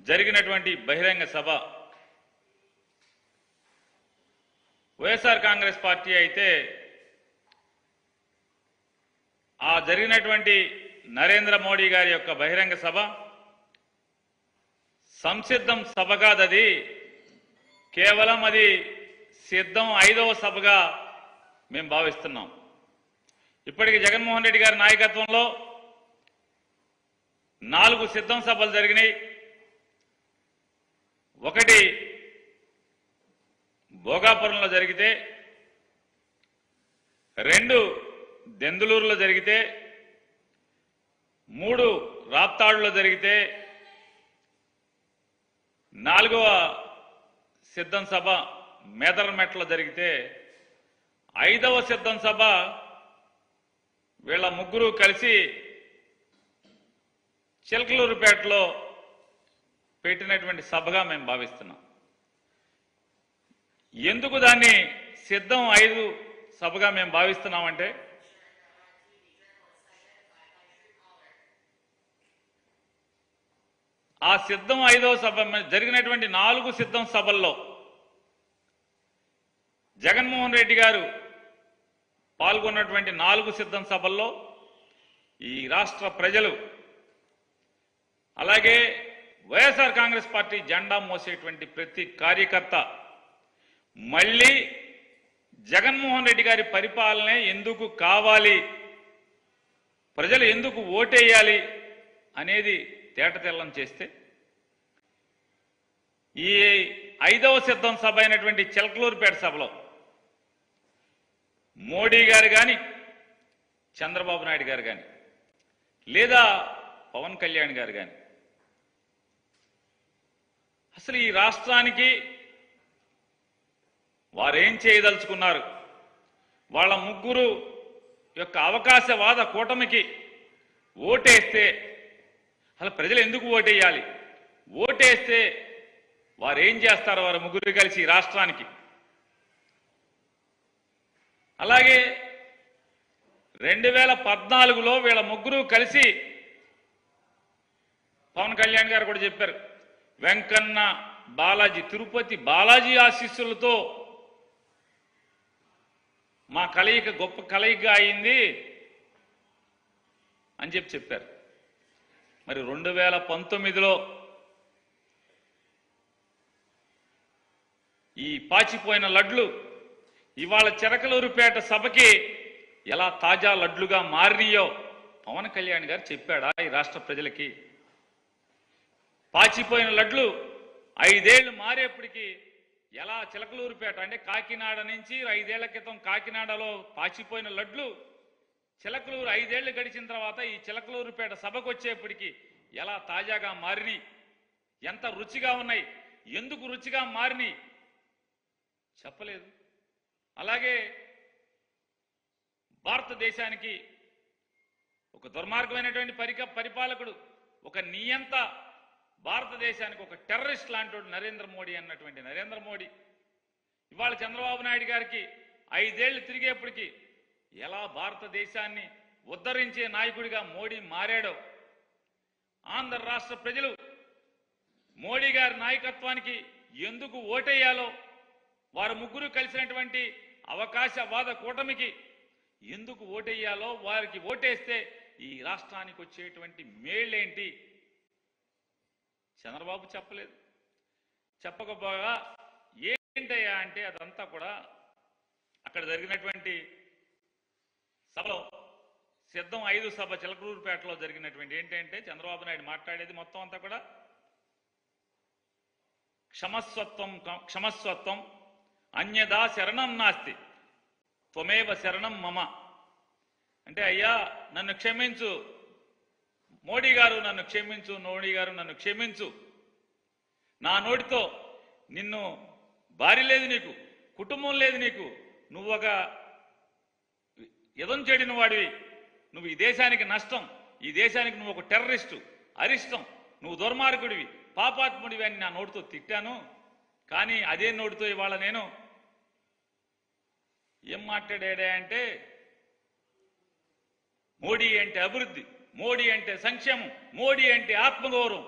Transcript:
జరిగినటువంటి బహిరంగ సభ వైఎస్ఆర్ కాంగ్రెస్ పార్టీ అయితే ఆ జరిగినటువంటి నరేంద్ర మోడీ గారి యొక్క బహిరంగ సభ సంసిద్ధం సభ కాదది, కేవలం అది సిద్ధం 5వ సభగా మేము భావిస్తున్నాం. ఇప్పటికి జగన్మోహన్ రెడ్డి గారి నాయకత్వంలో 4 సిద్ధం సభలు జరిగినాయి. ఒకటి భోగాపురంలో జరిగితే, 2 దెందులూరులో జరిగితే, 3 రాప్తాడులో జరిగితే, 4వ సిద్ధం సభ మేదర్మెట్లో జరిగితే, 5వ సిద్ధం సభ వీళ్ళ ముగ్గురు కలిసి చిలకలూరుపేటలో పెట్టినటువంటి సభగా మేము భావిస్తున్నాం. ఎందుకు దాన్ని సిద్ధం 5 సభగా మేము భావిస్తున్నామంటే, ఆ సిద్ధం 5వ సభ జరిగినటువంటి 4 సిద్ధం సభల్లో జగన్మోహన్ రెడ్డి గారు పాల్గొన్నటువంటి 4 సిద్ధం సభల్లో ఈ రాష్ట్ర ప్రజలు, అలాగే వైఎస్ఆర్ కాంగ్రెస్ పార్టీ జెండా మోసేటువంటి ప్రతి కార్యకర్త మళ్ళీ జగన్మోహన్ రెడ్డి గారి పరిపాలనే ఎందుకు కావాలి, ప్రజలు ఎందుకు ఓటేయాలి అనేది తేటతెల్లం చేస్తే, ఈ 5వ సిద్ధం సభ అయినటువంటి చిలకలూరుపేట సభలో మోడీ గారు కానీ, చంద్రబాబు నాయుడు గారు కానీ, లేదా పవన్ కళ్యాణ్ గారు కానీ అసలు ఈ రాష్ట్రానికి వారేం చేయదలుచుకున్నారు, వాళ్ళ ముగ్గురు యొక్క అవకాశవాద కూటమికి ఓటేస్తే అసలు ప్రజలు ఎందుకు ఓటేయాలి, ఓటేస్తే వారేం చేస్తారు వారు ముగ్గురు కలిసి ఈ రాష్ట్రానికి. అలాగే 2014లో వీళ్ళ ముగ్గురు కలిసి పవన్ కళ్యాణ్ గారు కూడా చెప్పారు, వెంకన్న బాలాజీ, తిరుపతి బాలాజీ ఆశీస్సులతో మా కలయిక గొప్ప కలయిక అయింది అని చెప్పారు. మరి 2019లో ఈ పాచిపోయిన లడ్లు ఇవాళ చిలకలూరుపేట సభకి ఎలా తాజా లడ్లుగా మారినాయో పవన్ కళ్యాణ్ గారు చెప్పాడా ఈ రాష్ట్ర ప్రజలకి? పాచిపోయిన లడ్లు 5 ఏళ్లు మారేప్పటికీ ఎలా చిలకలూరుపేట అంటే కాకినాడ నుంచి 5 ఏళ్ల క్రితం కాకినాడలో పాచిపోయిన లడ్లు చిలకలూరు 5 ఏళ్లు గడిచిన తర్వాత ఈ చిలకలూరుపేట సభకు వచ్చేప్పటికీ ఎలా తాజాగా మారినాయి, ఎంత రుచిగా ఉన్నాయి, ఎందుకు రుచిగా మారినాయి చెప్పలేదు. అలాగే భారతదేశానికి ఒక దుర్మార్గమైనటువంటి పరిపాలకుడు, ఒక నియంత, భారతదేశానికి ఒక టెర్రరిస్ట్ లాంటి నరేంద్ర మోడీ అన్నటువంటి నరేంద్ర మోడీ ఇవాళ చంద్రబాబు నాయుడు గారికి 5 ఏళ్లు తిరిగేప్పటికీ ఎలా భారతదేశాన్ని ఉద్ధరించే నాయకుడిగా మోడీ మారాడో, ఆంధ్ర రాష్ట్ర ప్రజలు మోడీ గారి నాయకత్వానికి ఎందుకు ఓటేయాలో, వారు ముగ్గురు కలిసినటువంటి అవకాశవాద కూటమికి ఎందుకు ఓటేయాలో, వారికి ఓటేస్తే ఈ రాష్ట్రానికి వచ్చేటువంటి మేళ్ళేంటి చంద్రబాబు చెప్పలేదు. చెప్పకపోగా ఏంటయ్యా అంటే అదంతా కూడా అక్కడ జరిగినటువంటి సభలో సిద్ధం 5 సభ చిలకలూరుపేటలో జరిగినటువంటి ఏంటంటే చంద్రబాబు నాయుడు మాట్లాడేది మొత్తం అంతా కూడా క్షమస్వత్వం అన్యదా శరణం నాస్తి త్వమేవ శరణం మమ అంటే, అయ్యా నన్ను క్షమించు, మోడీ గారు నన్ను క్షమించు, మోడీ గారు నన్ను క్షమించు, నా నోటితో నిన్ను భార్య లేదు నీకు, కుటుంబం లేదు నీకు, నువ్వు ఒక ఎదం చెడిన వాడివి, నువ్వు ఈ దేశానికి నష్టం, ఈ దేశానికి నువ్వు ఒక టెర్రరిస్టు, అరిష్టం, నువ్వు దుర్మార్గుడివి, పాపాత్ముడివి అని నా నోటితో తిట్టాను. కానీ అదే నోటితో ఇవాళ నేను ఏం మాట్లాడా అంటే, మోడీ అంటే అభివృద్ధి, మోడీ అంటే సంక్షేమం, మోడీ అంటే ఆత్మగౌరవం,